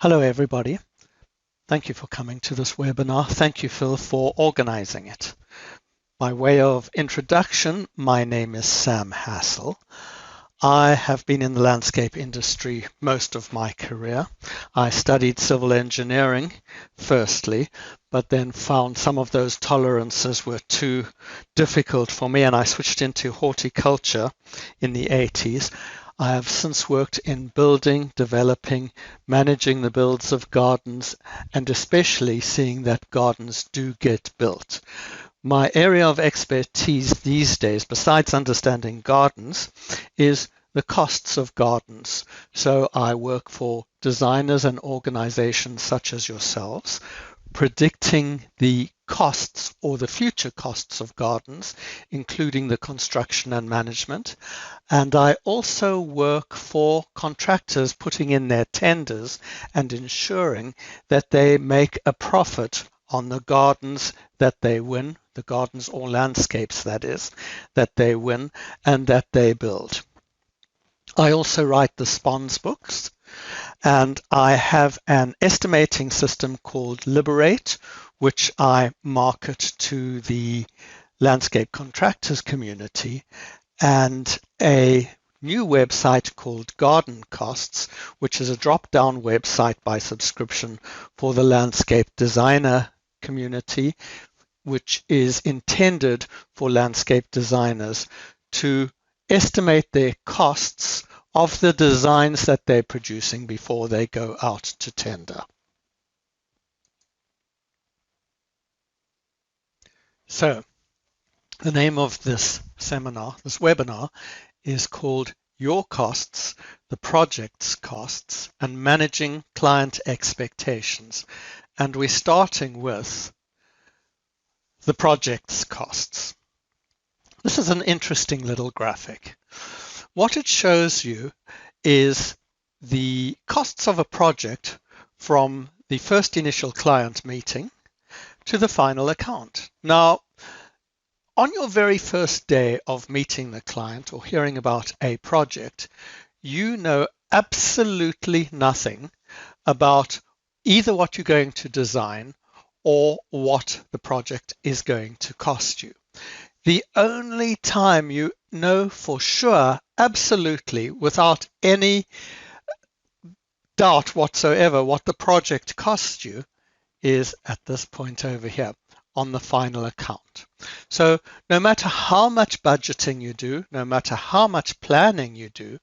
Hello, everybody. Thank you for coming to this webinar. Thank you, Phil, for organizing it. By way of introduction, my name is Sam Hassel. I have been in the landscape industry most of my career. I studied civil engineering firstly, but then found some of those tolerances were too difficult for me, and I switched into horticulture in the 80s. I have since worked in building, developing, managing the builds of gardens, and especially seeing that gardens do get built. My area of expertise these days, besides understanding gardens, is the costs of gardens. So I work for designers and organizations such as yourselves, predicting the costs or the future costs of gardens, including the construction and management. And I also work for contractors putting in their tenders and ensuring that they make a profit on the gardens that they win, the gardens or landscapes, that is, that they win and that they build. I also write the SPONS books, and I have an estimating system called Liberate, which I market to the landscape contractors community, and a new website called Garden Costs, which is a drop-down website by subscription for the landscape designer community, which is intended for landscape designers to estimate their costs of the designs that they're producing before they go out to tender. So the name of this seminar, this webinar, is called Your Costs, the Project's Costs, and Managing Client Expectations. And we're starting with the project's costs. This is an interesting little graphic. What it shows you is the costs of a project from the first initial client meeting to the final account. Now, on your very first day of meeting the client or hearing about a project, you know absolutely nothing about either what you're going to design or what the project is going to cost you. The only time you know for sure, absolutely, without any doubt whatsoever, what the project costs you is at this point over here on the final account. So no matter how much budgeting you do, no matter how much planning you do,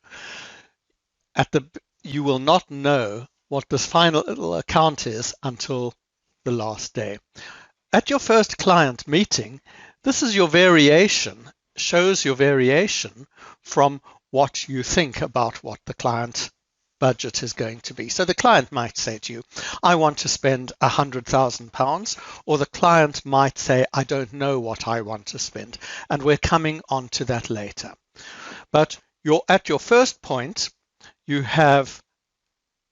you will not know what this final account is until the last day. At your first client meeting, this is your variation, shows your variation from what you think about what the client budget is going to be. So the client might say to you, I want to spend £100,000, or the client might say, I don't know what I want to spend. And we're coming on to that later. But at your first point, you have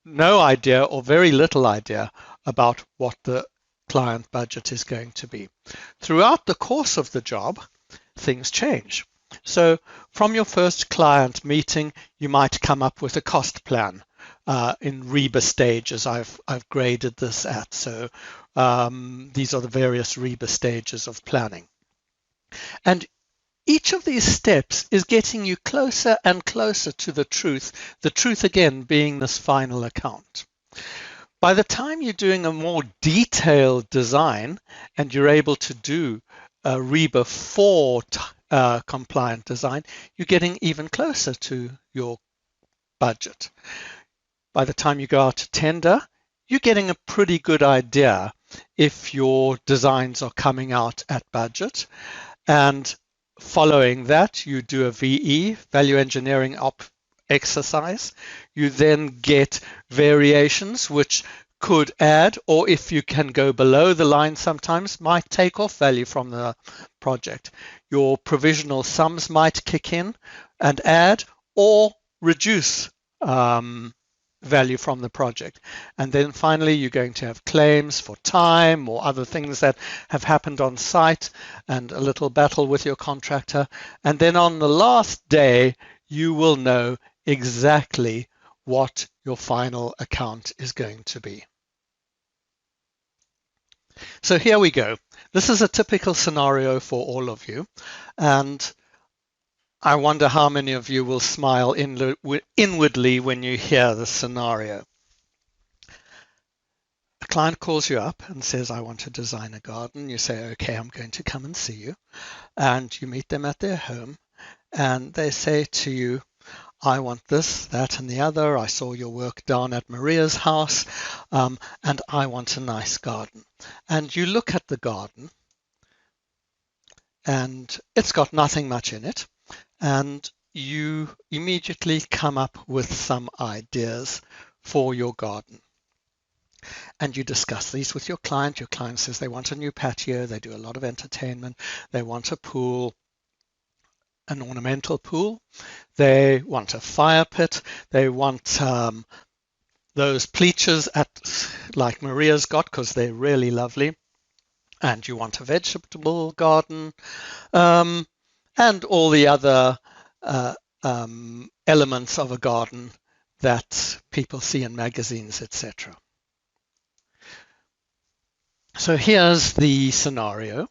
no idea or very little idea about what the client budget is going to be. Throughout the course of the job, things change. So from your first client meeting, you might come up with a cost plan in REBA stages. I've graded this at. So these are the various REBA stages of planning. And each of these steps is getting you closer and closer to the truth again being this final account. By the time you're doing a more detailed design and you're able to do a REBA 4 compliant design, you're getting even closer to your budget. By the time you go out to tender, you're getting a pretty good idea if your designs are coming out at budget. And following that, you do a VE, value engineering exercise. You then get variations which could add, or if you can go below the line sometimes, might take off value from the project. Your provisional sums might kick in and add or reduce value from the project. And then finally, you're going to have claims for time or other things that have happened on site and a little battle with your contractor. And then on the last day, you will know exactly what your final account is going to be. So here we go. This is a typical scenario for all of you, and I wonder how many of you will smile inwardly when you hear the scenario. A client calls you up and says, I want to design a garden. You say, okay, I'm going to come and see you. And you meet them at their home, and they say to you, I want this, that, and the other. I saw your work down at Maria's house, and I want a nice garden. And you look at the garden, and it's got nothing much in it, and you immediately come up with some ideas for your garden. And you discuss these with your client. Your client says they want a new patio, they do a lot of entertainment, they want a pool, an ornamental pool, they want a fire pit, they want those pleachers like Maria's got, because they're really lovely, and you want a vegetable garden, and all the other elements of a garden that people see in magazines, etc. So here's the scenario.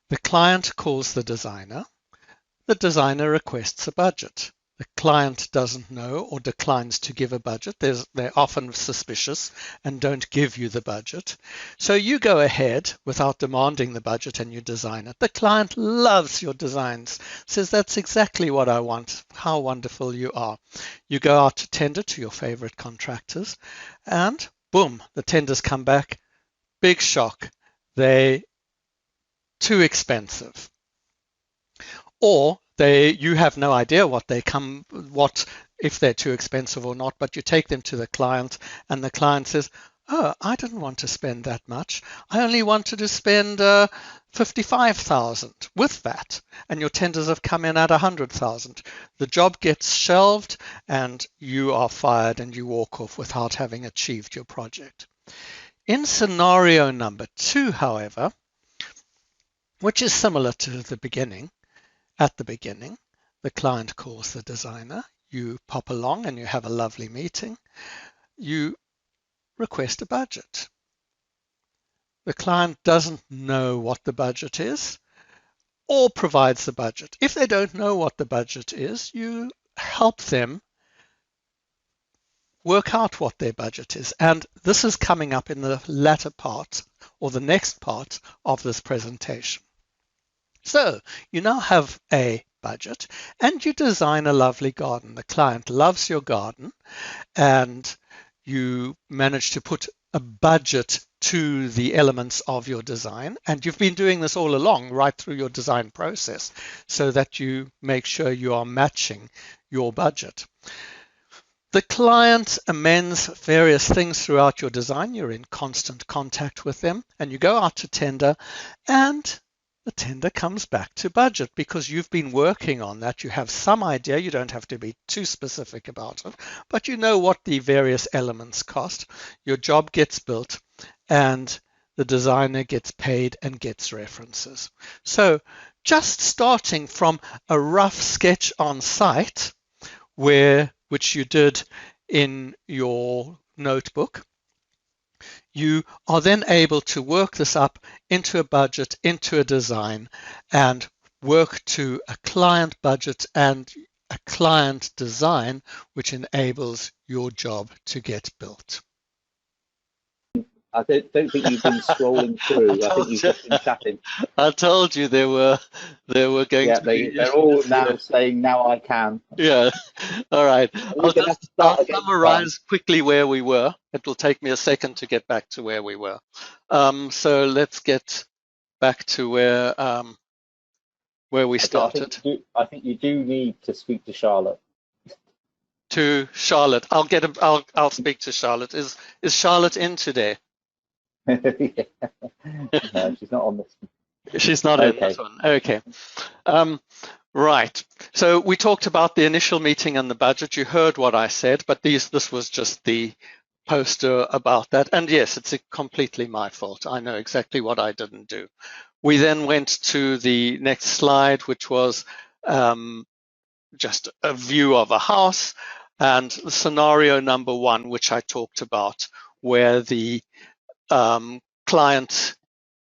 The client calls the designer. The designer requests a budget. The client doesn't know or declines to give a budget. They're often suspicious and don't give you the budget. So you go ahead without demanding the budget and you design it. The client loves your designs, says that's exactly what I want. How wonderful you are. You go out to tender to your favorite contractors, and boom, the tenders come back. Big shock. They're too expensive. Or you have no idea if they're too expensive or not, but you take them to the client and the client says, oh, I didn't want to spend that much. I only wanted to spend 55,000 with that. And your tenders have come in at 100,000. The job gets shelved and you are fired and you walk off without having achieved your project. In scenario number 2, however, which is similar to the beginning, at the beginning, the client calls the designer, you pop along and you have a lovely meeting, you request a budget. The client doesn't know what the budget is or provides the budget. If they don't know what the budget is, you help them work out what their budget is. And this is coming up in the latter part or the next part of this presentation. So you now have a budget and you design a lovely garden. The client loves your garden and you manage to put a budget to the elements of your design. And you've been doing this all along, right through your design process, so that you make sure you are matching your budget. The client amends various things throughout your design. You're in constant contact with them and you go out to tender, and the tender comes back to budget because you've been working on that. You have some idea. You don't have to be too specific about it, but you know what the various elements cost. Your job gets built and the designer gets paid and gets references. So just starting from a rough sketch on site, which you did in your notebook, you are then able to work this up into a budget, into a design, and work to a client budget and a client design, which enables your job to get built. I don't think you've been scrolling through. I think you've just been chatting. I told you there were going to be. They're all now saying, now I can. Yeah. All right. I'll summarize quickly where we were. It will take me a second to get back to where we were. So let's get back to where we started. I think you do need to speak to Charlotte. To Charlotte. I'll speak to Charlotte. Is Charlotte in today? No, she's not on this one. She's not in this one. Okay. Right. So we talked about the initial meeting and the budget. You heard what I said, but this was just the poster about that. And yes, it's completely my fault. I know exactly what I didn't do. We then went to the next slide, which was just a view of a house. and scenario number 1, which I talked about, where the client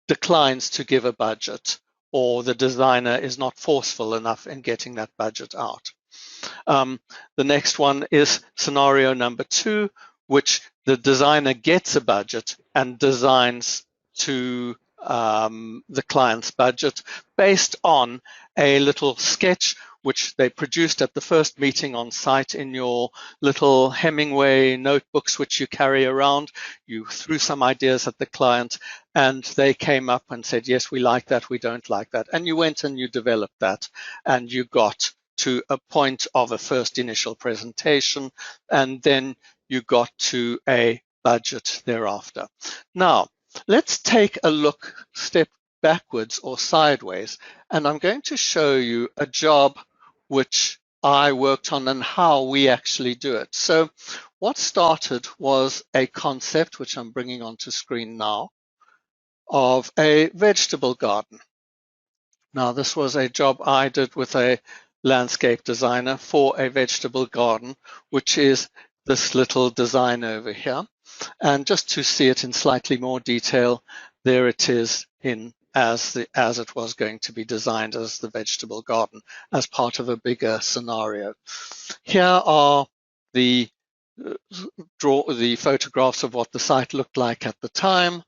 declines to give a budget, or the designer is not forceful enough in getting that budget out. The next one is scenario number 2, which the designer gets a budget and designs to the client's budget based on a little sketch which they produced at the first meeting on site in your little Hemingway notebooks which you carry around. You threw some ideas at the client and they came up and said, yes, we like that, we don't like that. And you went and you developed that and you got to a point of a first initial presentation, and then you got to a budget thereafter. Now, let's take a look, step backwards or sideways, and I'm going to show you a job which I worked on and how we actually do it. So what started was a concept, which I'm bringing onto screen now, of a vegetable garden. Now, this was a job I did with a landscape designer for a vegetable garden, which is this little design over here. And just to see it in slightly more detail, there it is in as it was going to be designed as the vegetable garden as part of a bigger scenario. Here are the photographs of what the site looked like at the time,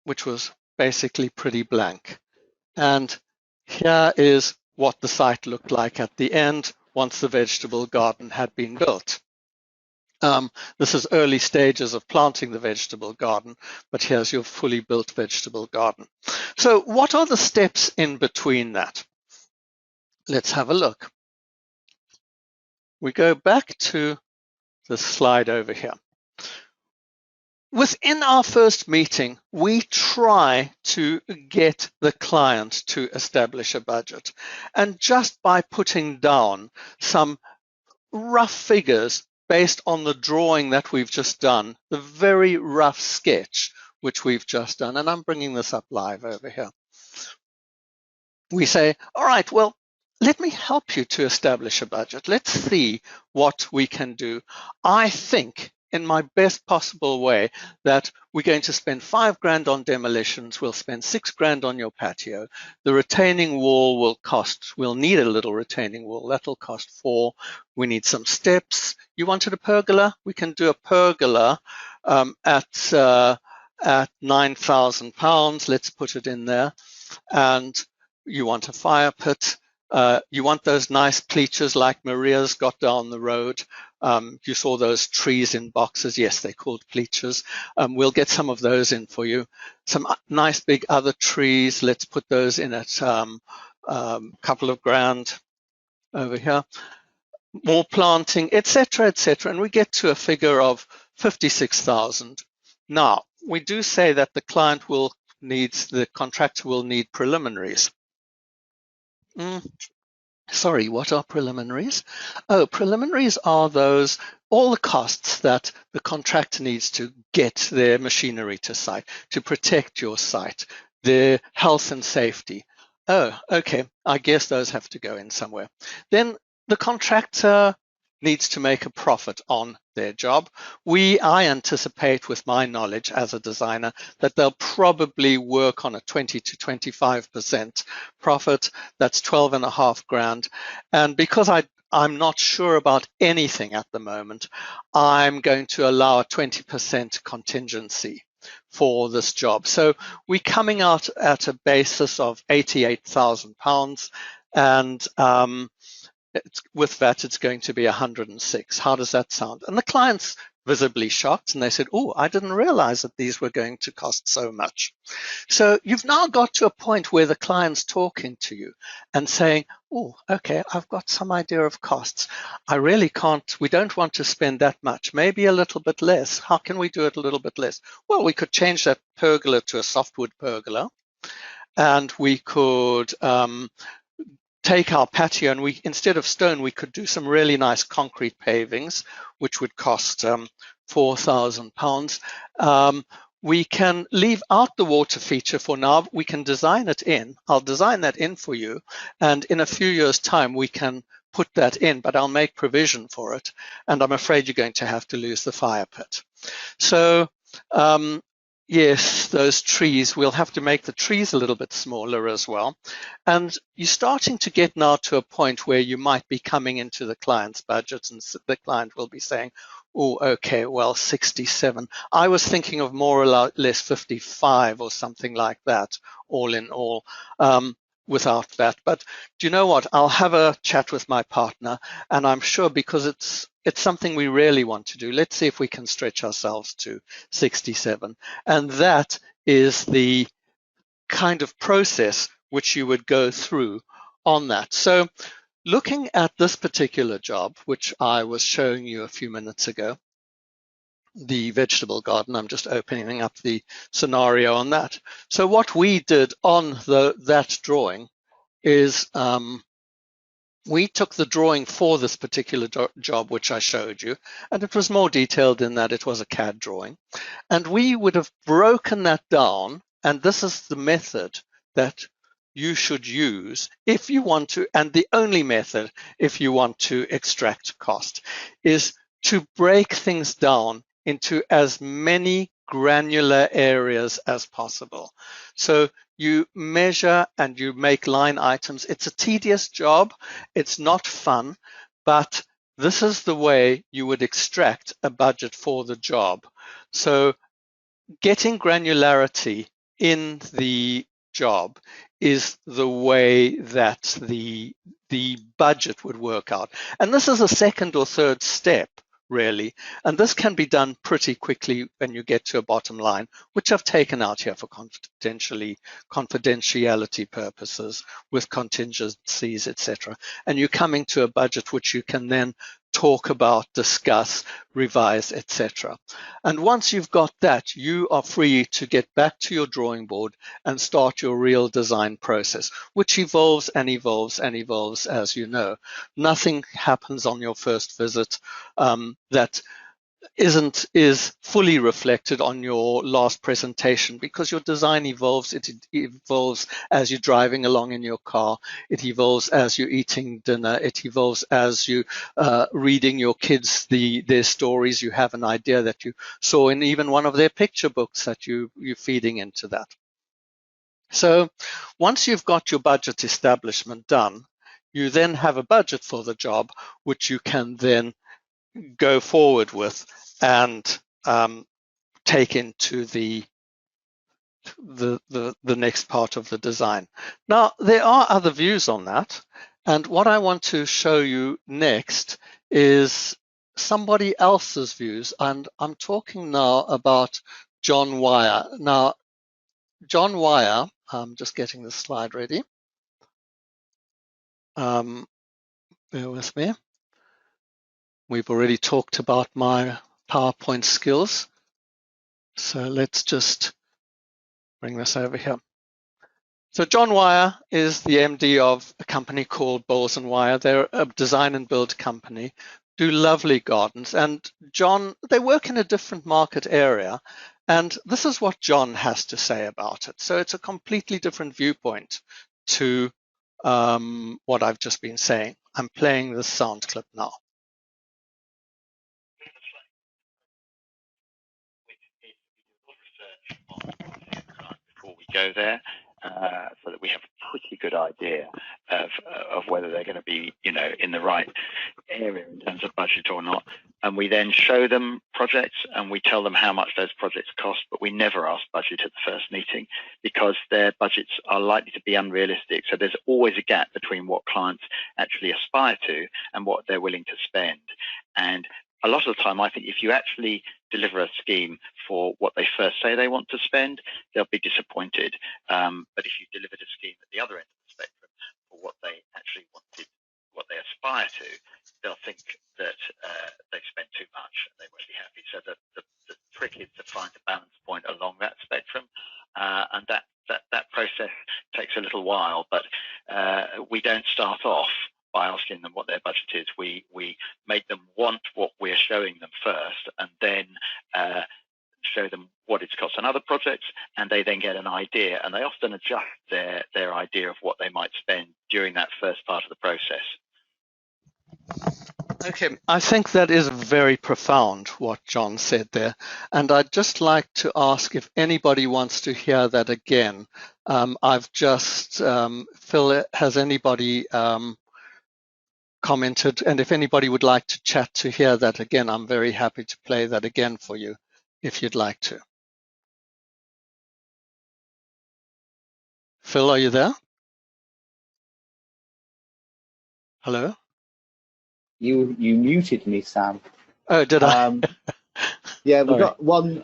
which was basically pretty blank. And here is what the site looked like at the end once the vegetable garden had been built. This is early stages of planting the vegetable garden, but here's your fully built vegetable garden. So what are the steps in between that? Let's have a look. We go back to the slide over here. Within our first meeting, we try to get the client to establish a budget. And just by putting down some rough figures based on the drawing that we've just done, the very rough sketch which we've just done, and I'm bringing this up live over here. We say, all right, well, let me help you to establish a budget. Let's see what we can do. I think in my best possible way that we're going to spend $5,000 on demolitions. We'll spend $6,000 on your patio. The retaining wall will cost, we'll need a little retaining wall. That'll cost $4,000. We need some steps. You wanted a pergola? We can do a pergola at £9,000. Let's put it in there. And you want a fire pit. You want those nice pleachers like Maria's got down the road. You saw those trees in boxes. Yes, they're called pleachers. We'll get some of those in for you. Some nice big other trees. Let's put those in at couple of grand over here. More planting, etc., etc. And we get to a figure of 56,000. Now, we do say that the client will need, the contractor will need preliminaries. Sorry, what are preliminaries? Oh, preliminaries are those, all the costs that the contractor needs to get their machinery to site, to protect your site, their health and safety. Oh, okay, I guess those have to go in somewhere. Then the contractor needs to make a profit on their job. I anticipate, with my knowledge as a designer, that they'll probably work on a 20 to 25% profit. That's $12,500. And because I'm not sure about anything at the moment, I'm going to allow a 20% contingency for this job. So we're coming out at a basis of £88,000, and with that, it's going to be 106. How does that sound? And the client's visibly shocked, and they said, oh, I didn't realize that these were going to cost so much. So you've now got to a point where the client's talking to you and saying, oh, okay, I've got some idea of costs. I really can't, we don't want to spend that much, maybe a little bit less. How can we do it a little bit less? Well, we could change that pergola to a softwood pergola, and we could take our patio, and we, instead of stone, we could do some really nice concrete pavings, which would cost £4,000. We can leave out the water feature for now. We can design it in. I'll design that in for you. And in a few years' time, we can put that in, but I'll make provision for it. And I'm afraid you're going to have to lose the fire pit. So yes, those trees, we'll have to make the trees a little bit smaller as well. And you're starting to get now to a point where you might be coming into the client's budget, and the client will be saying, oh, okay, well, 67. I was thinking of more or less 55 or something like that, all in all, without that. But do you know what? I'll have a chat with my partner, and I'm sure, because it's something we really want to do. Let's see if we can stretch ourselves to 67. And that is the kind of process which you would go through on that. So looking at this particular job, which I was showing you a few minutes ago, the vegetable garden, I'm just opening up the scenario on that. So what we did on that drawing is we took the drawing for this particular job, which I showed you, and it was more detailed in that it was a CAD drawing. And we would have broken that down, and this is the method that you should use if you want to, and the only method if you want to extract cost, is to break things down into as many granular areas as possible. So you measure and you make line items. It's a tedious job. It's not fun, but this is the way you would extract a budget for the job. So getting granularity in the job is the way that the budget would work out. And this is a second or third step, really. And this can be done pretty quickly when you get to a bottom line, which I've taken out here for confidentiality purposes with contingencies, etc. And you're coming to a budget which you can then talk about, discuss, revise, etc. And once you've got that, you are free to get back to your drawing board and start your real design process, which evolves and evolves and evolves, as you know. Nothing happens on your first visit that is fully reflected on your last presentation, because your design evolves. It evolves as you're driving along in your car. It evolves as you're eating dinner. It evolves as you reading your kids their stories. You have an idea that you saw in even one of their picture books that you're feeding into that. So once you've got your budget establishment done, you then have a budget for the job, which you can then go forward with and take into the next part of the design. Now, there are other views on that, and what I want to show you next is somebody else's views, and I'm talking now about John Wire. Now, John Wire, I'm just getting the slide ready. Bear with me. We've already talked about my PowerPoint skills. So let's just bring this over here. So John Wire is the MD of a company called Bowles & Wire. They're a design and build company, do lovely gardens. And John, they work in a different market area. And this is what John has to say about it. So it's a completely different viewpoint to what I've just been saying. I'm playing this sound clip now. Before we go there, so that we have a pretty good idea of whether they're going to be, in the right area in terms of budget or not. And we then show them projects and we tell them how much those projects cost, but we never ask budget at the first meeting because their budgets are likely to be unrealistic. So there's always a gap between what clients actually aspire to and what they're willing to spend. And a lot of the time, I think if you actually deliver a scheme for what they first say they want to spend, they'll be disappointed. But if you delivered a scheme at the other end of the spectrum for what they actually wanted, what they aspire to, they'll think that they spent too much and they won't be happy. So the trick is to find a balance point along that spectrum, and that process takes a little while. But we don't start off by asking them what their budget is. We make them want what we're showing them first, and then show them what it's cost on other projects, and they then get an idea, and they often adjust their idea of what they might spend during that first part of the process. Okay, I think that is very profound what John said there. And I'd just like to ask if anybody wants to hear that again. I've just, Phil, has anybody commented? And if anybody would like to chat to hear that again, I'm very happy to play that again for you if you'd like to. Phil, are you there? Hello? You muted me, Sam. Oh, did I? Yeah, we've Sorry.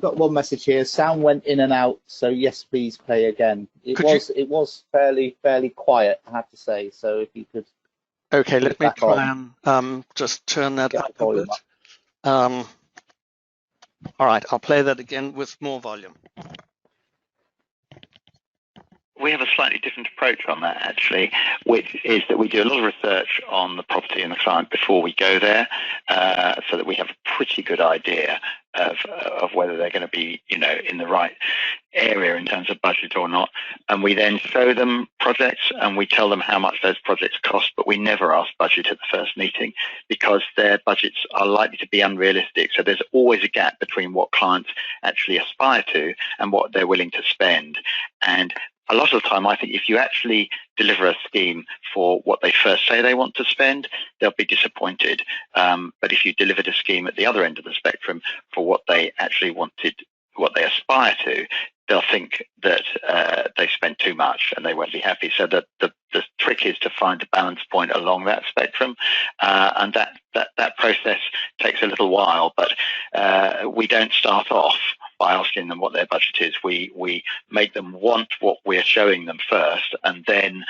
got one message here. Sound went in and out, so yes, please play again. It was fairly quiet, I have to say. So if you could. Okay, let me try and just turn that up a bit. All right, I'll play that again with more volume. We have a slightly different approach on that, actually, which is that we do a lot of research on the property and the client before we go there, so that we have a pretty good idea of whether they're going to be, in the right area in terms of budget or not. And we then show them projects and we tell them how much those projects cost, but we never ask budget at the first meeting because their budgets are likely to be unrealistic. So there's always a gap between what clients actually aspire to and what they're willing to spend. And a lot of the time, I think if you actually deliver a scheme for what they first say they want to spend, they'll be disappointed. But if you delivered a scheme at the other end of the spectrum for what they actually wanted, what they aspire to, they'll think that they spent too much and they won't be happy. So the trick is to find a balance point along that spectrum, and that process takes a little while. But we don't start off by asking them what their budget is. We make them want what we're showing them first, and then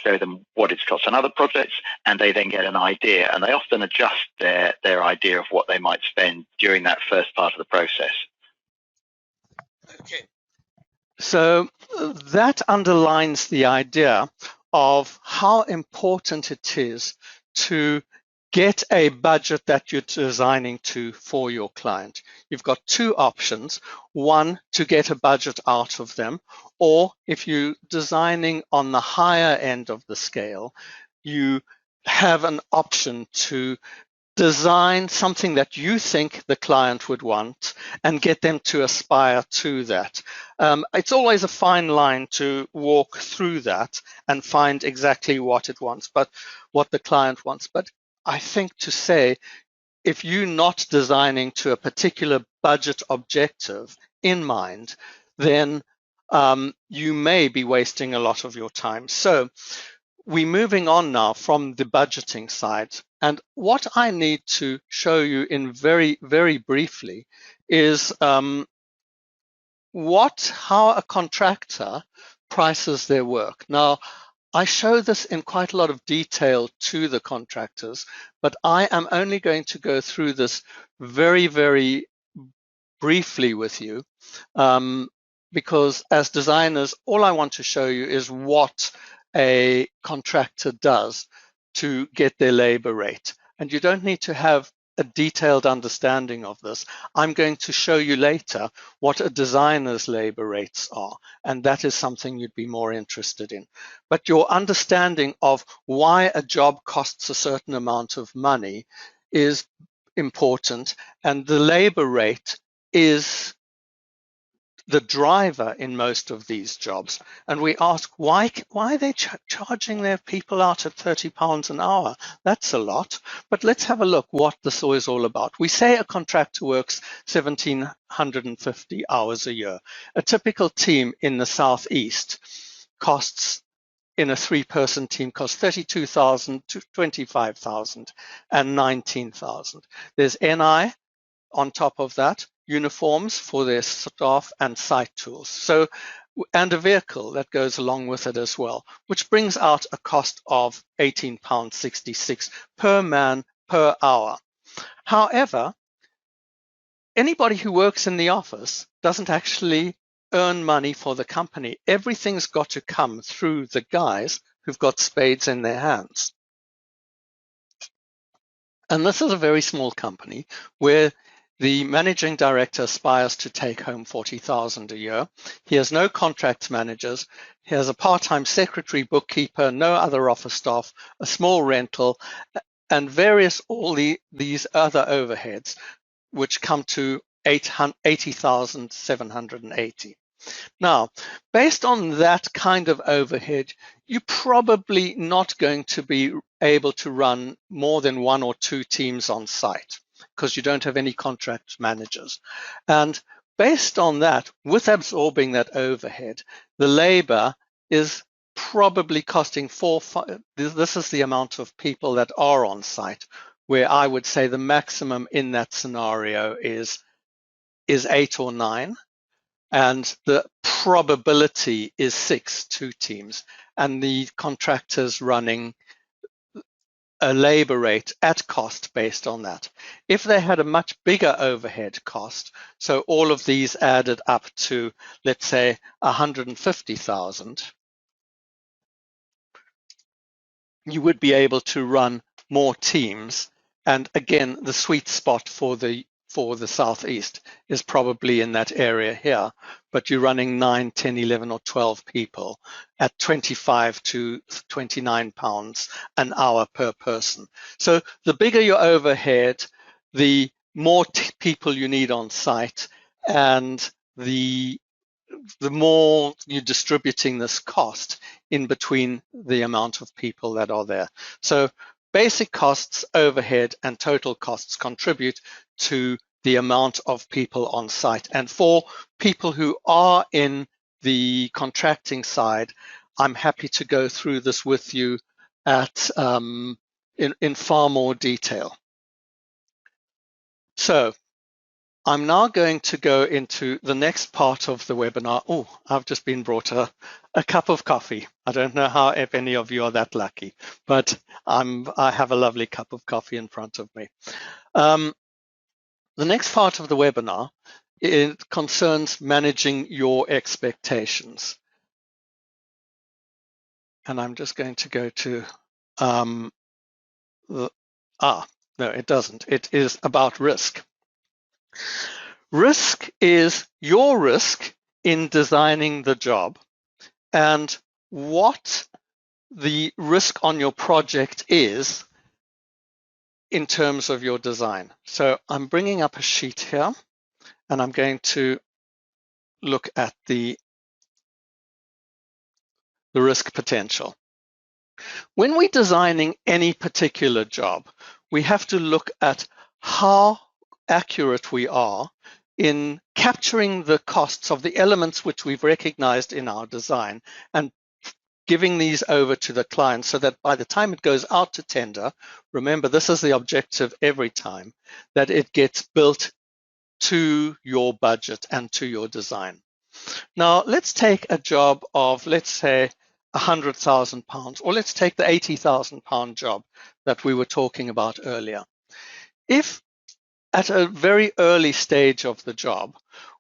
show them what it's cost on other projects, and they then get an idea, and they often adjust their idea of what they might spend during that first part of the process. Okay. So that underlines the idea of how important it is to get a budget that you're designing to for your client. You've got two options. One, to get a budget out of them, or if you're designing on the higher end of the scale, you have an option to design something that you think the client would want and get them to aspire to that. It's always a fine line to walk through that and find exactly what it wants, but what the client wants. But I think to say, if you're not designing to a particular budget objective in mind, then you may be wasting a lot of your time. So we're moving on now from the budgeting side. And what I need to show you in very, very briefly is how a contractor prices their work. Now, I show this in quite a lot of detail to the contractors, but I am only going to go through this very, very briefly with you, because as designers, all I want to show you is what a contractor does to get their labor rate. And you don't need to have a detailed understanding of this. I'm going to show you later what a designer's labor rates are, and that is something you'd be more interested in. But your understanding of why a job costs a certain amount of money is important, and the labor rate is the driver in most of these jobs. And we ask, why are they charging their people out at £30 an hour? That's a lot. But let's have a look what this is all about. We say a contractor works 1,750 hours a year. A typical team in the Southeast costs, in a 3-person team, costs 32,000 to 25,000 and 19,000. There's NI on top of that, uniforms for their staff and site tools. So, and a vehicle that goes along with it as well, which brings out a cost of £18.66 per man per hour. However, anybody who works in the office doesn't actually earn money for the company. Everything's got to come through the guys who've got spades in their hands. And this is a very small company where the managing director aspires to take home 40,000 a year. He has no contracts managers. He has a part-time secretary, bookkeeper, no other office staff, a small rental, and these other overheads, which come to 80,780. Now, based on that kind of overhead, you're probably not going to be able to run more than 1 or 2 teams on site because you don't have any contract managers. And based on that, with absorbing that overhead, the labor is probably costing this is the amount of people that are on site, where I would say the maximum in that scenario is 8 or 9. And the probability is 6, 2 teams, and the contractors running a labor rate at cost based on that. If they had a much bigger overhead cost, so all of these added up to, let's say, 150,000, you would be able to run more teams. And again, the sweet spot for the Southeast is probably in that area here, but you're running 9, 10, 11, or 12 people at 25 to 29 pounds an hour per person. So the bigger your overhead, the more people you need on site, and the more you're distributing this cost in between the amount of people that are there. So basic costs, overhead, and total costs contribute to the amount of people on site. And for people who are in the contracting side, I'm happy to go through this with you at in far more detail. So I'm now going to go into the next part of the webinar. Oh, I've just been brought a cup of coffee. I don't know if any of you are that lucky, but I have a lovely cup of coffee in front of me. The next part of the webinar, it concerns managing your expectations. And I'm just going to go to, no, it doesn't. It is about risk. Risk is your risk in designing the job and what the risk on your project is in terms of your design. So I'm bringing up a sheet here and I'm going to look at the risk potential. When we're designing any particular job, we have to look at how accurate we are in capturing the costs of the elements which we've recognized in our design and giving these over to the client so that by the time it goes out to tender, remember this is the objective every time, that it gets built to your budget and to your design. Now let's take a job of, let's say, £100,000, or let's take the £80,000 job that we were talking about earlier. If at a very early stage of the job,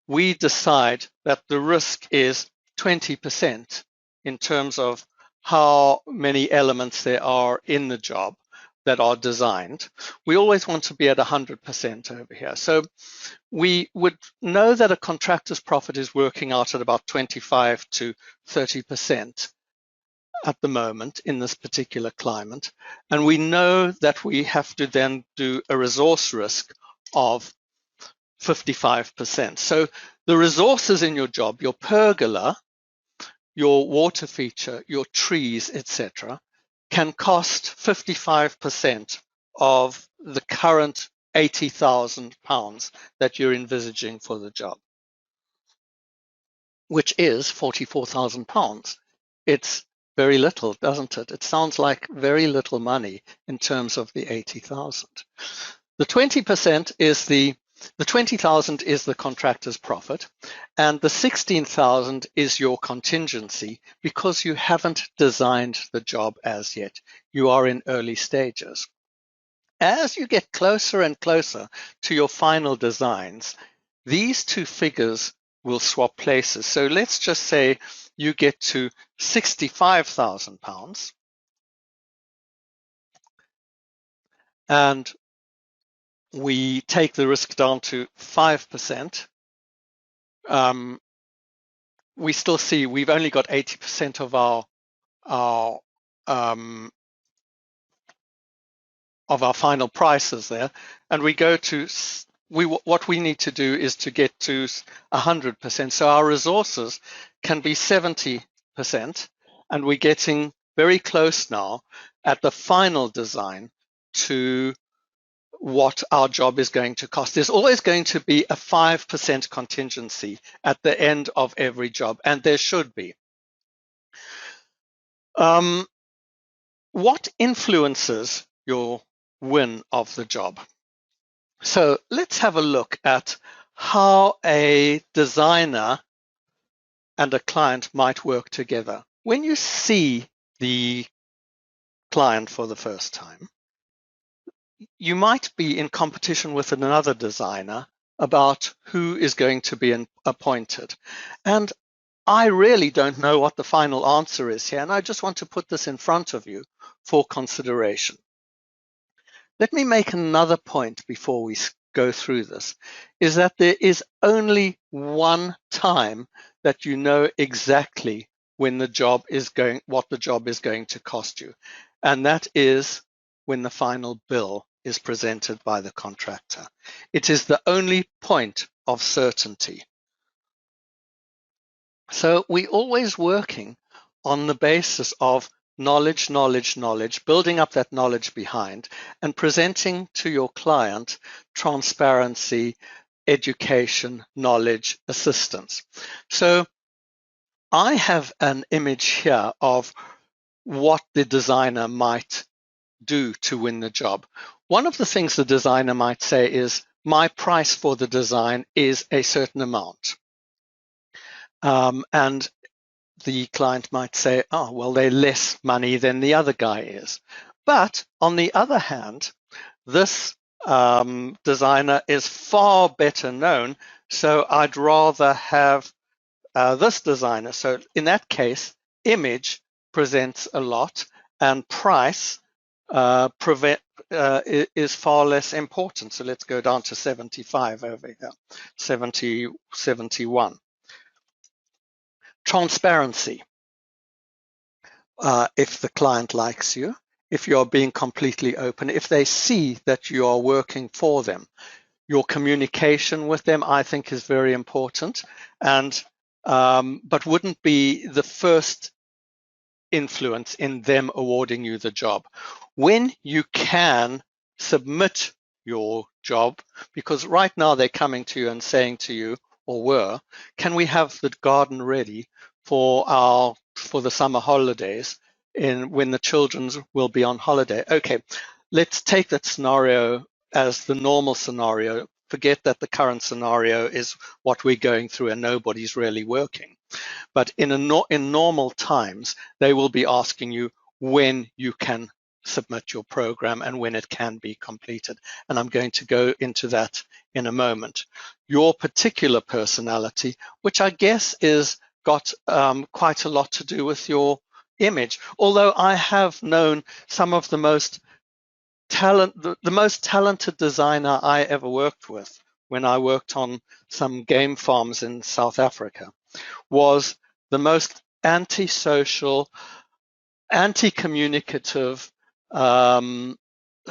we decide that the risk is 20% in terms of how many elements there are in the job that are designed, we always want to be at 100% over here. So we would know that a contractor's profit is working out at about 25 to 30% at the moment in this particular climate. And we know that we have to then do a resource risk of 55%. So the resources in your job, your pergola, your water feature, your trees, etc., can cost 55% of the current £80,000 that you're envisaging for the job, which is £44,000. It's very little, doesn't it? It sounds like very little money in terms of the 80,000. The 20% is the 20,000 is the contractor's profit, and the 16,000 is your contingency because you haven't designed the job as yet. You are in early stages. As you get closer and closer to your final designs, these two figures will swap places. So let's just say you get to £65,000 and we take the risk down to 5%. We still see we've only got 80% of our our final prices there, and we go to what we need to do is to get to 100%. So our resources can be 70%, and we're getting very close now at the final design to what our job is going to cost. There's always going to be a 5% contingency at the end of every job, and there should be. What influences your win of the job? So let's have a look at how a designer and a client might work together. When you see the client for the first time, you might be in competition with another designer about who is going to be appointed. And I really don't know what the final answer is here, and I just want to put this in front of you for consideration. Let me make another point before we go through this, is that there is only one time that you know exactly when the job is going, what the job is going to cost you, and that is when the final bill is presented by the contractor. It is the only point of certainty. So we're always working on the basis of knowledge, building up that knowledge behind, and presenting to your client transparency, education, knowledge, assistance. So I have an image here of what the designer might do to win the job. One of the things the designer might say is, my price for the design is a certain amount. And the client might say, oh, well, they're less money than the other guy is. But on the other hand, this designer is far better known, so I'd rather have this designer. So in that case, image presents a lot, and price is far less important. So let's go down to 75 over here, 70, 71. Transparency. If the client likes you, if you're being completely open, if they see that you are working for them, your communication with them, I think, is very important, and but wouldn't be the first influence in them awarding you the job. When you can submit your job, because right now they're coming to you and saying to you, or were, can we have the garden ready for the summer holidays when the children will be on holiday? Okay, let's take that scenario as the normal scenario. Forget that the current scenario is what we're going through and nobody's really working. But in normal times, they will be asking you when you can submit your program and when it can be completed. And I'm going to go into that in a moment. Your particular personality, which I guess is got quite a lot to do with your image. Although I have known some of the most talented designer I ever worked with when I worked on some game farms in South Africa, was the most antisocial, anti-communicative,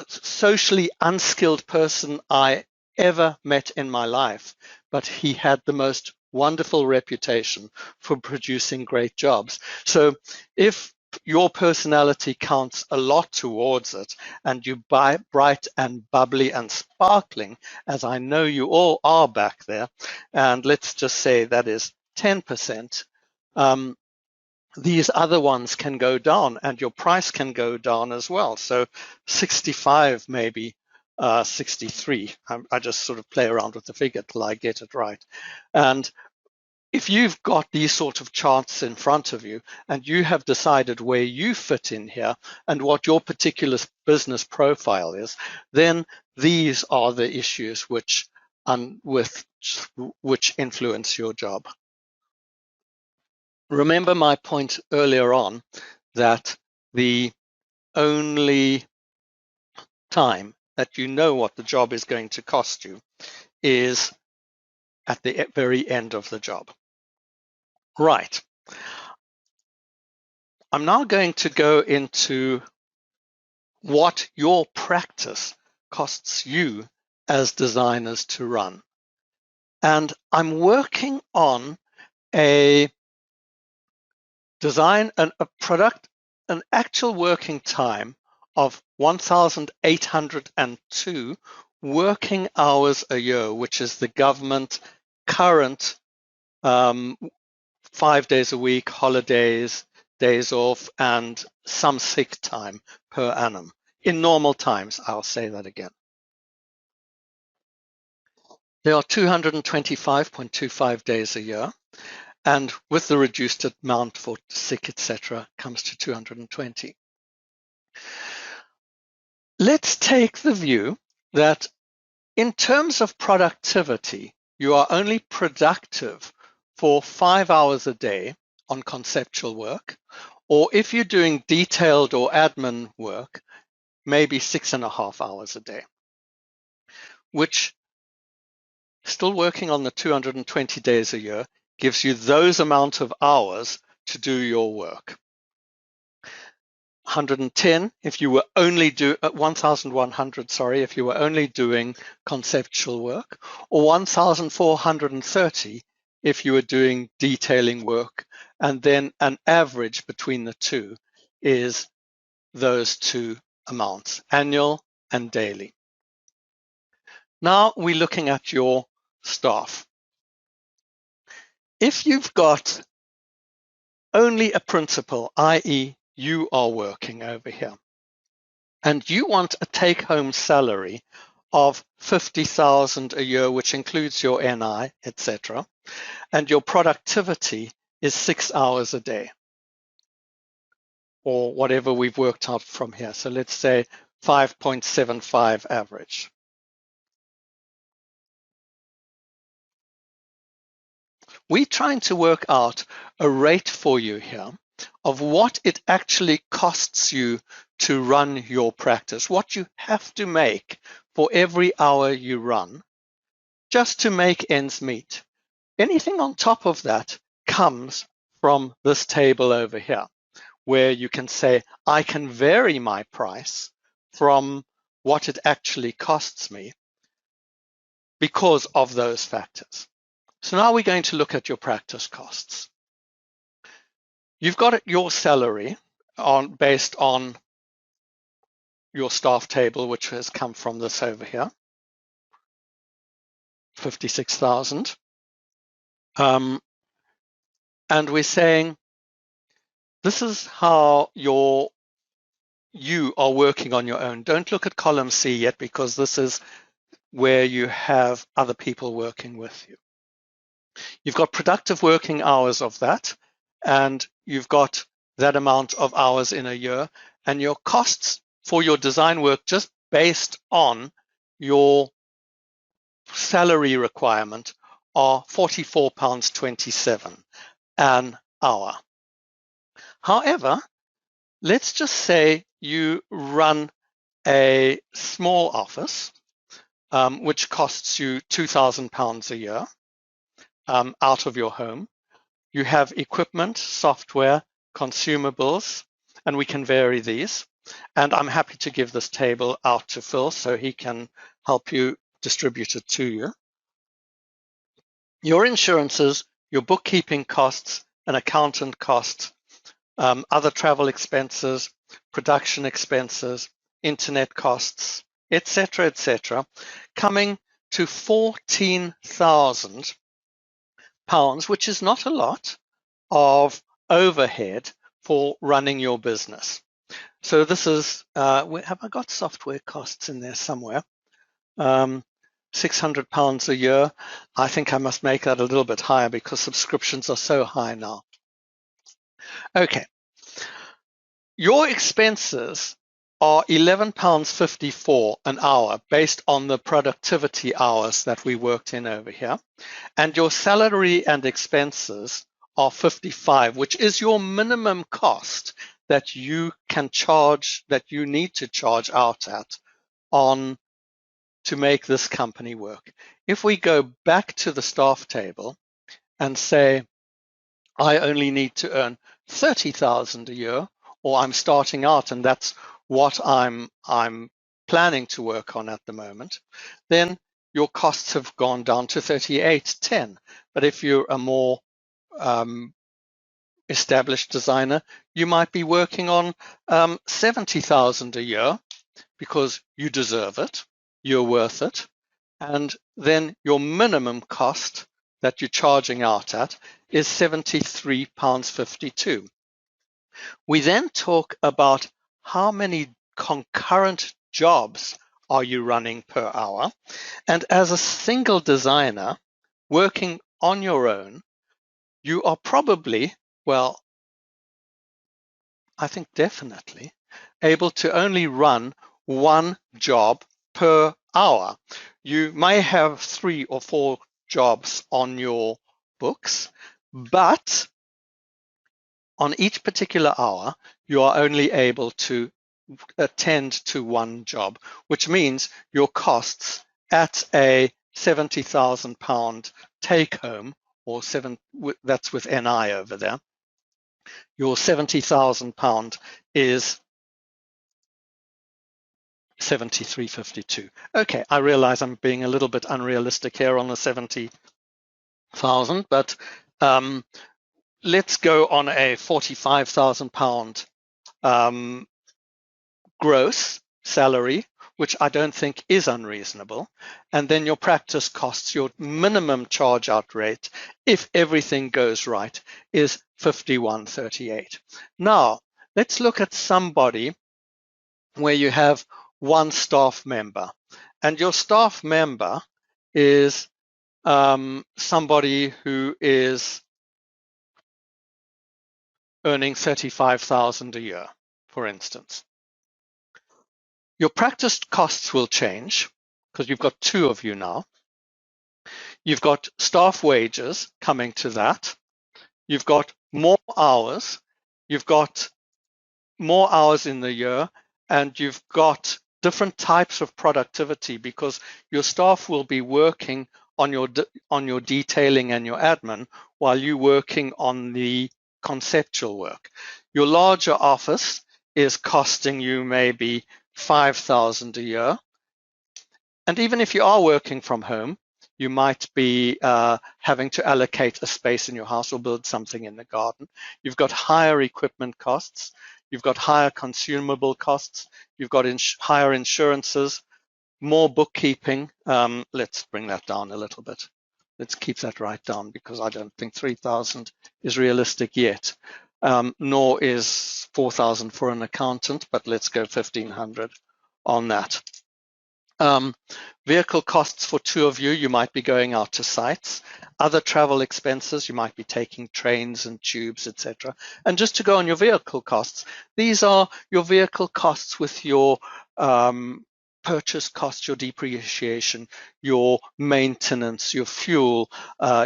socially unskilled person I ever met in my life, but he had the most wonderful reputation for producing great jobs. So if your personality counts a lot towards it, and you bright and bubbly and sparkling, as I know you all are back there, and let's just say that is 10%, these other ones can go down and your price can go down as well. So 65, maybe 63. I just sort of play around with the figure till I get it right. And if you've got these sort of charts in front of you and you have decided where you fit in here and what your particular business profile is, then these are the issues which influence your job. Remember my point earlier on that the only time that you know what the job is going to cost you is at the very end of the job. Right. I'm now going to go into what your practice costs you as designers to run. And I'm working on a design and a product, an actual working time of 1,802 working hours a year, which is the government current 5 days a week, holidays, days off, and some sick time per annum. In normal times, I'll say that again. There are 225.25 days a year, and with the reduced amount for sick, etc., comes to 220. Let's take the view that in terms of productivity, you are only productive for 5 hours a day on conceptual work, or if you're doing detailed or admin work, maybe 6.5 hours a day, which, still working on the 220 days a year, gives you those amount of hours to do your work. 110 if you were only 1,100, sorry, if you were only doing conceptual work, or 1,430 if you were doing detailing work, and then an average between the two is those two amounts, annual and daily. Now we're looking at your staff. If you've got only a principal, i.e. you are working over here, and you want a take-home salary of 50,000 a year, which includes your NI, etc., and your productivity is 6 hours a day, or whatever we've worked out from here. So let's say 5.75 average. We're trying to work out a rate for you here of what it actually costs you to run your practice, what you have to make for every hour you run, just to make ends meet. Anything on top of that comes from this table over here, where you can say, I can vary my price from what it actually costs me because of those factors. So now we're going to look at your practice costs. You've got your salary based on your staff table, which has come from this over here, 56,000. And we're saying this is how you are working on your own. Don't look at column C yet, because this is where you have other people working with you. You've got productive working hours of that, and you've got that amount of hours in a year, and your costs for your design work just based on your salary requirement are £44.27 an hour. However, let's just say you run a small office, which costs you £2,000 a year out of your home. You have equipment, software, consumables, and we can vary these. And I'm happy to give this table out to Phil so he can help you distribute it to you. Your insurances, your bookkeeping costs, an accountant cost, other travel expenses, production expenses, internet costs, etc., coming to £14,000, which is not a lot of overhead for running your business. So this is, have I got software costs in there somewhere? £600 a year. I think I must make that a little bit higher because subscriptions are so high now. Okay. Your expenses are £11.54 an hour based on the productivity hours that we worked in over here. And your salary and expenses are 55, which is your minimum cost that you can charge, that you need to charge out at to make this company work. If we go back to the staff table and say, I only need to earn 30,000 a year, or I'm starting out and that's what I'm planning to work on at the moment, then your costs have gone down to 38.10. But if you're a more established designer, you might be working on 70,000 a year because you deserve it, you're worth it, and then your minimum cost that you're charging out at is £73.52. We then talk about how many concurrent jobs are you running per hour, and as a single designer working on your own, you are probably, well, I think definitely, able to only run one job per hour. You may have 3 or 4 jobs on your books, but on each particular hour, you are only able to attend to one job, which means your costs at a £70,000 take home, or that's with NI over there, your £70,000 is 73.52. Okay, I realize I'm being a little bit unrealistic here on the 70,000, but let's go on a £45,000 gross salary, which I don't think is unreasonable. And then your practice costs, your minimum charge out rate, if everything goes right, is 51.38. Now, let's look at somebody where you have one staff member, and your staff member is somebody who is earning 35,000 a year, for instance. Your practice costs will change because you've got 2 of you now. You've got staff wages coming to that. You've got more hours. You've got more hours in the year, and you've got different types of productivity because your staff will be working on your detailing and your admin while you're working on the conceptual work. Your larger office is costing you maybe 5,000 a year. And even if you are working from home, you might be having to allocate a space in your house or build something in the garden. You've got higher equipment costs. You've got higher consumable costs. You've got higher insurances, more bookkeeping. Let's bring that down a little bit. Let's keep that right down because I don't think 3,000 is realistic yet, nor is 4,000 for an accountant, but let's go 1,500 on that. Vehicle costs for 2 of you, you might be going out to sites. Other travel expenses, you might be taking trains and tubes, etc. And just to go on your vehicle costs, these are your vehicle costs with your purchase costs, your depreciation, your maintenance, your fuel,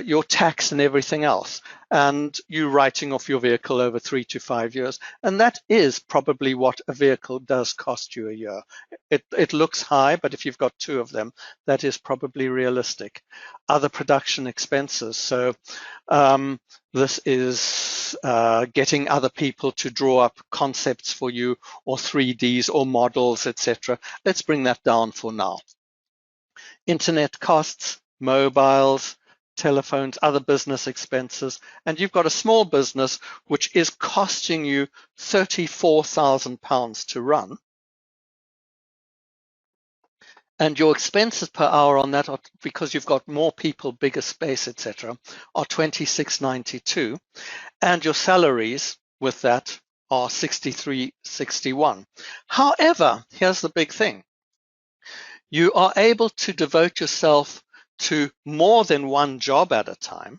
your tax and everything else. And you writing off your vehicle over 3 to 5 years. And that is probably what a vehicle does cost you a year. It looks high, but if you've got 2 of them, that is probably realistic. Other production expenses. So this is getting other people to draw up concepts for you or 3Ds or models, etc. Let's bring that down for now. Internet costs, mobiles, telephones, other business expenses, and you've got a small business which is costing you £34,000 to run. And your expenses per hour on that, are, because you've got more people, bigger space, etc., are $26.92, and your salaries with that are $63.61. However, here's the big thing: you are able to devote yourself to more than one job at a time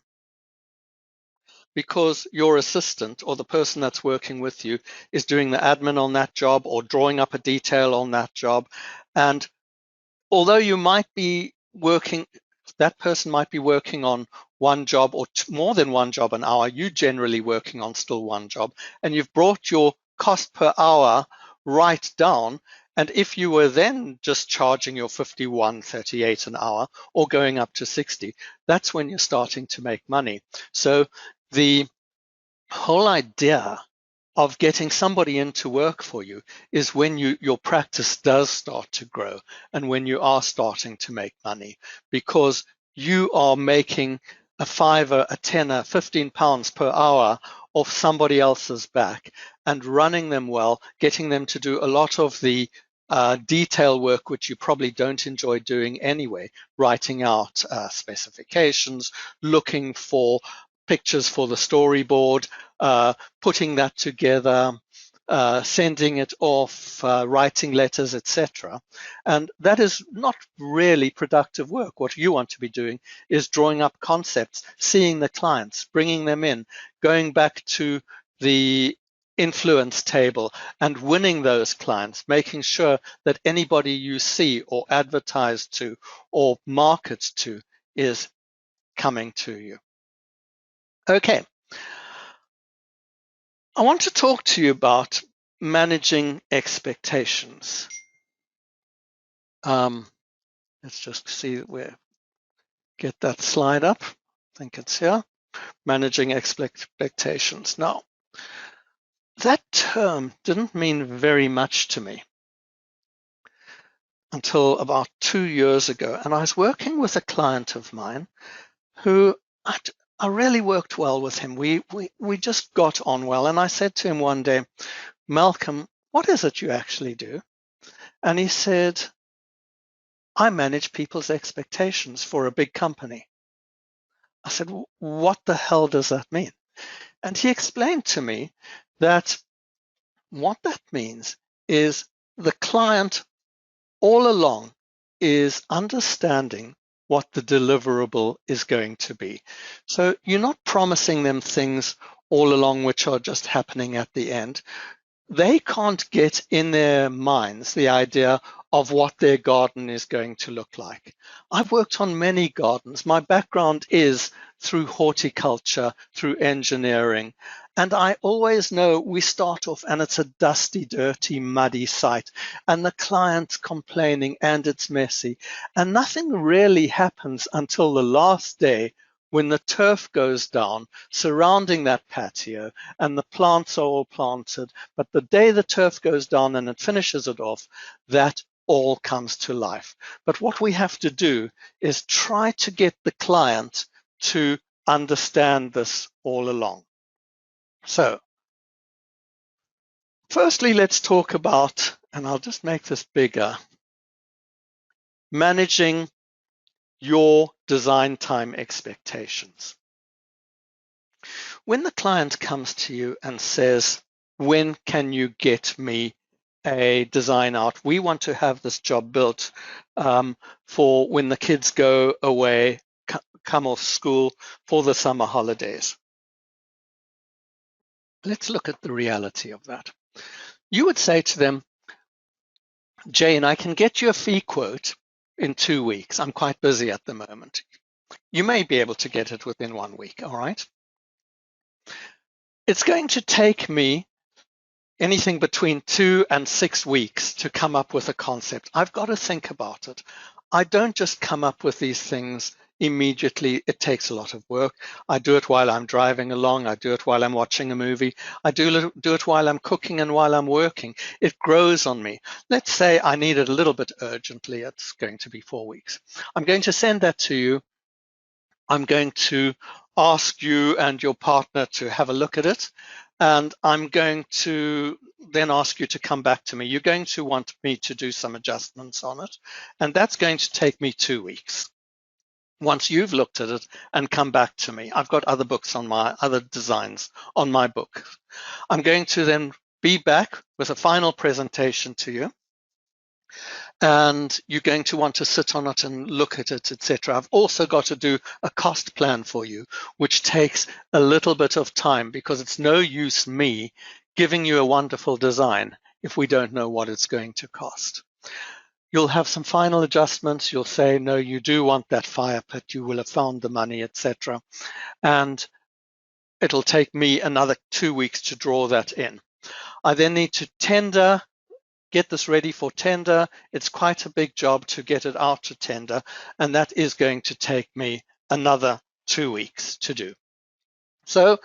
because your assistant or the person that's working with you is doing the admin on that job or drawing up a detail on that job. And although you might be working, that person might be working on one job or more than one job an hour, you generally working on still one job, and you've brought your cost per hour right down. And if you were then just charging your 51.38 an hour or going up to 60, that's when you're starting to make money. So the whole idea of getting somebody in to work for you is when your practice does start to grow and when you are starting to make money, because you are making a fiver, a tenner, 15 pounds per hour off somebody else's back and running them well, getting them to do a lot of the detail work, which you probably don't enjoy doing anyway, writing out specifications, looking for pictures for the storyboard, putting that together, sending it off, writing letters, etc. And that is not really productive work. What you want to be doing is drawing up concepts, seeing the clients, bringing them in, going back to the influence table and winning those clients, making sure that anybody you see or advertise to or market to is coming to you. Okay. I want to talk to you about managing expectations. Let's just see where, get that slide up. I think it's here. Managing expectations. Now, that term didn't mean very much to me until about 2 years ago. And I was working with a client of mine who I really worked well with him. We just got on well. And I said to him one day, Malcolm, what is it you actually do? And he said, I manage people's expectations for a big company. I said, what the hell does that mean? And he explained to me that what that means is the client all along is understanding what the deliverable is going to be. So you're not promising them things all along which are just happening at the end. They can't get in their minds the idea of what their garden is going to look like. I've worked on many gardens. My background is through horticulture, through engineering. And I always know we start off and it's a dusty, dirty, muddy site and the client's complaining and it's messy. And nothing really happens until the last day when the turf goes down surrounding that patio and the plants are all planted. But the day the turf goes down and it finishes it off, that all comes to life. But what we have to do is try to get the client to understand this all along. So, firstly, let's talk about, and I'll just make this bigger, managing your design time expectations. When the client comes to you and says, when can you get me a design out? We want to have this job built for when the kids go away, come off school for the summer holidays. Let's look at the reality of that. You would say to them, Jane, I can get you a fee quote in 2 weeks. I'm quite busy at the moment. You may be able to get it within 1 week, all right? It's going to take me anything between 2 and 6 weeks to come up with a concept. I've got to think about it. I don't just come up with these things immediately. It takes a lot of work. I do it while I'm driving along. I do it while I'm watching a movie. I do it while I'm cooking and while I'm working. It grows on me. Let's say I need it a little bit urgently. It's going to be 4 weeks. I'm going to send that to you. I'm going to ask you and your partner to have a look at it. And I'm going to then ask you to come back to me. You're going to want me to do some adjustments on it. And that's going to take me 2 weeks. Once you've looked at it and come back to me, I've got other books on my other designs on my book. I'm going to then be back with a final presentation to you. And you're going to want to sit on it and look at it, etc. I've also got to do a cost plan for you, which takes a little bit of time because it's no use me giving you a wonderful design if we don't know what it's going to cost. You'll have some final adjustments. You'll say, no, you do want that fire pit. You will have found the money, etc. And it'll take me another 2 weeks to draw that in. I then need to tender, get this ready for tender. It's quite a big job to get it out to tender, and that is going to take me another 2 weeks to do. So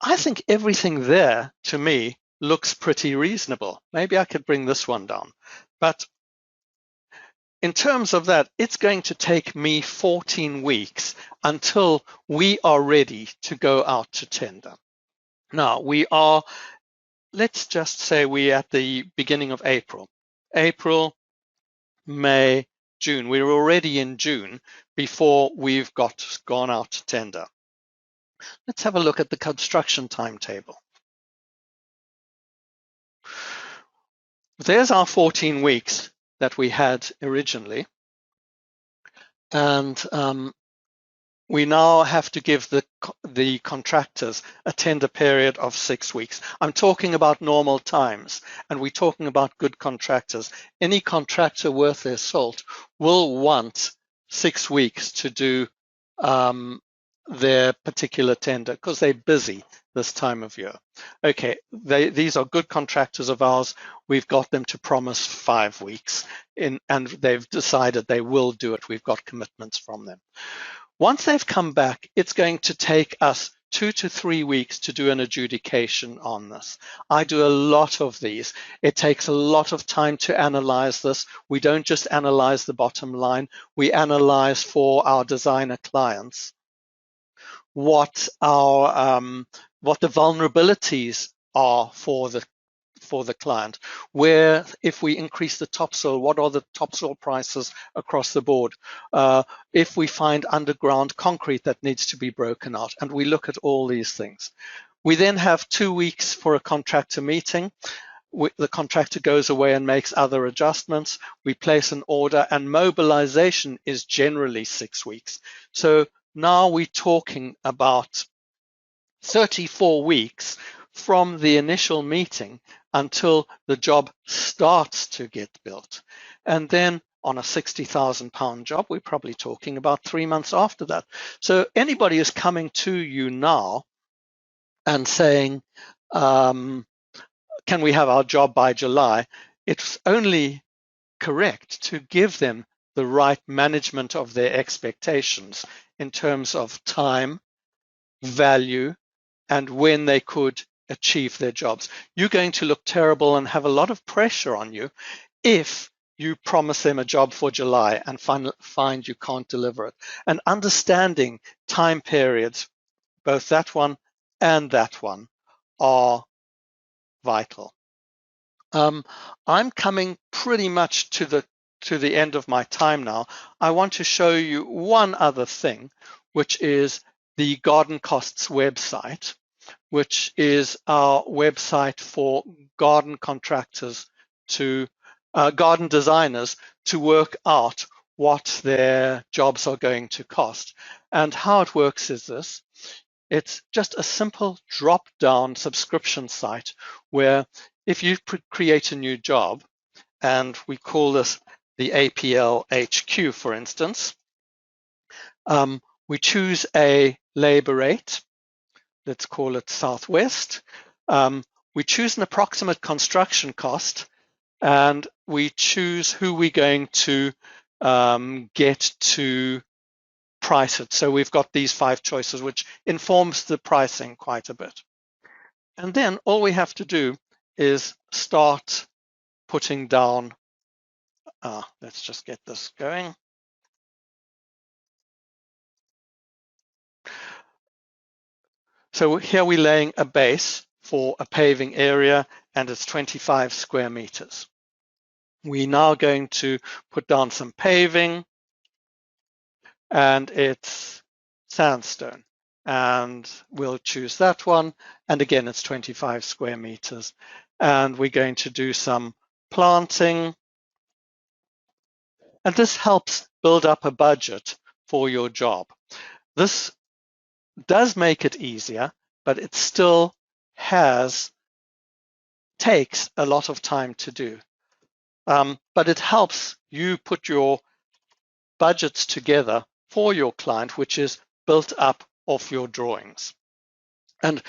I think everything there, to me, looks pretty reasonable. Maybe I could bring this one down. But in terms of that, it's going to take me 14 weeks until we are ready to go out to tender. Now, we are, let's just say we're at the beginning of April. April, May, June. We're already in June before we've gone out to tender. Let's have a look at the construction timetable. There's our 14 weeks that we had originally. And we now have to give the contractors a tender period of 6 weeks. I'm talking about normal times, and we're talking about good contractors. Any contractor worth their salt will want 6 weeks to do their particular tender because they're busy this time of year. Okay, these are good contractors of ours. We've got them to promise 5 weeks, and they've decided they will do it. We've got commitments from them. Once they've come back, it's going to take us 2 to 3 weeks to do an adjudication on this. I do a lot of these. It takes a lot of time to analyze this. We don't just analyze the bottom line. We analyze for our designer clients what the vulnerabilities are for the client, where if we increase the topsoil, what are the topsoil prices across the board? If we find underground concrete that needs to be broken out, and we look at all these things. We then have 2 weeks for a contractor meeting. The contractor goes away and makes other adjustments. We place an order, and mobilization is generally 6 weeks. So now we're talking about 34 weeks from the initial meeting until the job starts to get built. And then on a £60,000 job, we're probably talking about 3 months after that. So anybody is coming to you now and saying, can we have our job by July? It's only correct to give them the right management of their expectations in terms of time, value, and when they could achieve their jobs. You're going to look terrible and have a lot of pressure on you if you promise them a job for July and find you can't deliver it. And understanding time periods, both that one and that one, are vital. I'm coming pretty much to the end of my time now. I want to show you one other thing, which is the Garden Costs website, which is our website for garden contractors garden designers to work out what their jobs are going to cost. And how it works is this. It's just a simple drop-down subscription site where if you create a new job, and we call this the APL HQ, for instance, we choose a labor rate. Let's call it Southwest. We choose an approximate construction cost, and we choose who we're going to get to price it. So we've got these 5 choices, which informs the pricing quite a bit. And then all we have to do is start putting down, let's just get this going. So here we're laying a base for a paving area, and it's 25 square meters. We're now going to put down some paving, and it's sandstone. And we'll choose that one. And again, it's 25 square meters. And we're going to do some planting. And this helps build up a budget for your job. This does make it easier, but it still takes a lot of time to do. But it helps you put your budgets together for your client, which is built up of your drawings. And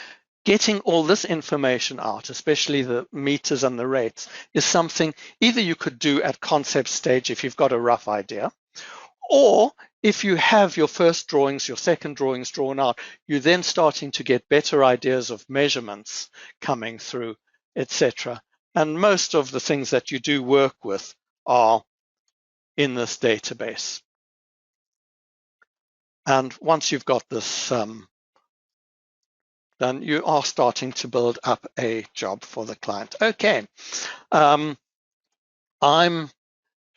getting all this information out, especially the meters and the rates, is something either you could do at concept stage if you've got a rough idea, Or if you have your first drawings, your second drawings drawn out, you're then starting to get better ideas of measurements coming through, etc. And most of the things that you do work with are in this database. And once you've got this done, you are starting to build up a job for the client. Okay, I'm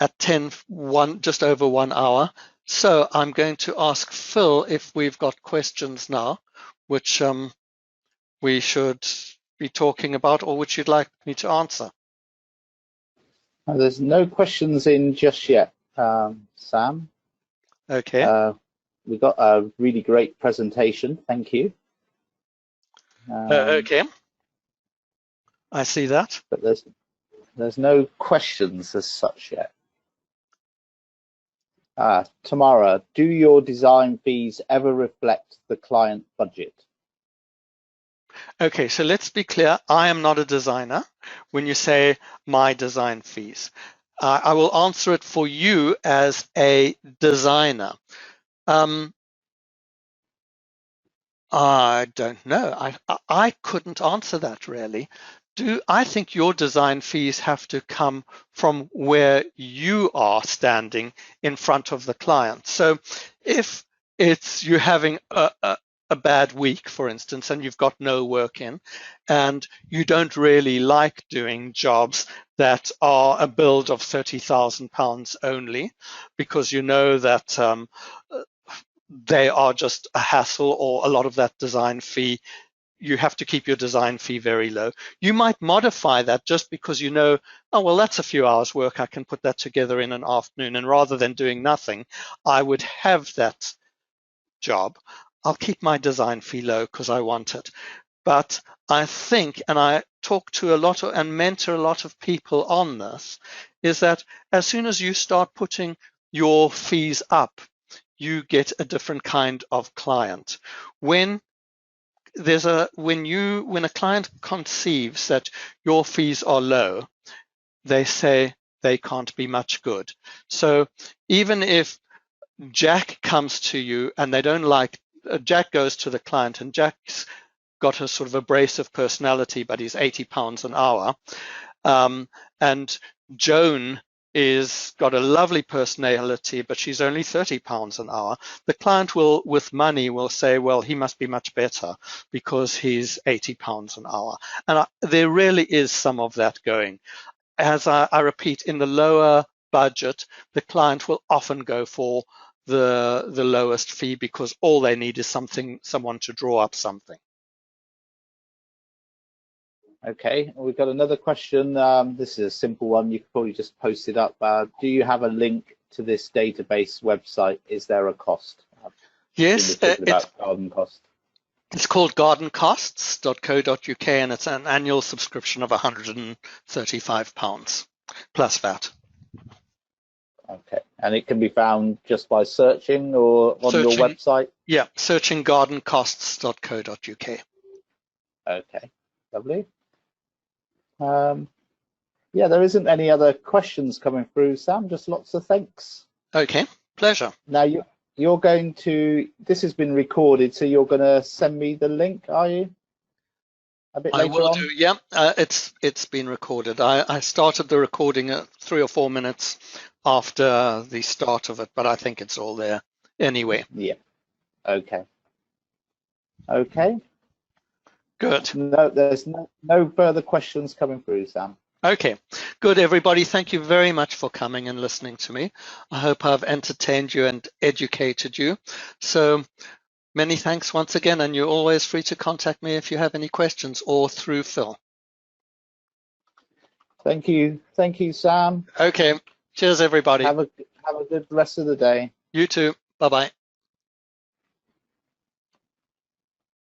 at 10:01, just over 1 hour. So I'm going to ask Phil if we've got questions now, which we should be talking about, or which you'd like me to answer. There's no questions in just yet, Sam. Okay. We got a really great presentation. Thank you. Okay. I see that. But there's no questions as such yet. Tamara, do your design fees ever reflect the client budget? Okay, so let's be clear. I am not a designer. When you say my design fees, I will answer it for you as a designer. I don't know. I couldn't answer that really. I think your design fees have to come from where you are standing in front of the client. So if it's you having a bad week, for instance, and you've got no work in, and you don't really like doing jobs that are a build of £30,000 only, because you know that they are just a hassle, or a lot of that design fee, you have to keep your design fee very low. You might modify that just because you know, oh, well, that's a few hours work. I can put that together in an afternoon. And rather than doing nothing, I would have that job. I'll keep my design fee low because I want it. But I think, and I talk to a lot of, and mentor a lot of people on this, is that as soon as you start putting your fees up, you get a different kind of client. When a client conceives that your fees are low, they say they can't be much good. So even if Jack comes to you and they don't like, Jack goes to the client, and Jack's got a sort of abrasive personality, but he's £80 an hour. And Joan is got a lovely personality, but she's only £30 an hour. The client will, with money, will say, well, he must be much better because he's £80 an hour. And there really is some of that going. As I repeat, in the lower budget, the client will often go for the lowest fee because all they need is someone to draw up something. Okay, we've got another question. This is a simple one. You could probably just post it up. Do you have a link to this database website? Is there a cost? Yes, about garden cost. It's called gardencosts.co.uk, and it's an annual subscription of £135 plus VAT. Okay, and it can be found just by searching or on your website? Yeah, searching gardencosts.co.uk. Okay, lovely. Yeah, there isn't any other questions coming through, Sam. Just lots of thanks. Okay, pleasure. Now you're going to. This has been recorded, so you're going to send me the link, are you? A bit later on. I will do. Yeah, it's been recorded. I started the recording at 3 or 4 minutes after the start of it, but I think it's all there anyway. Yeah. Okay. Okay. Good. No, there's no further questions coming through, Sam. Okay, good, everybody. Thank you very much for coming and listening to me. I hope I've entertained you and educated you. So many thanks once again, and you're always free to contact me if you have any questions, or through Phil. Thank you, Sam. Okay, cheers, everybody. Have a good rest of the day. You too. Bye-bye.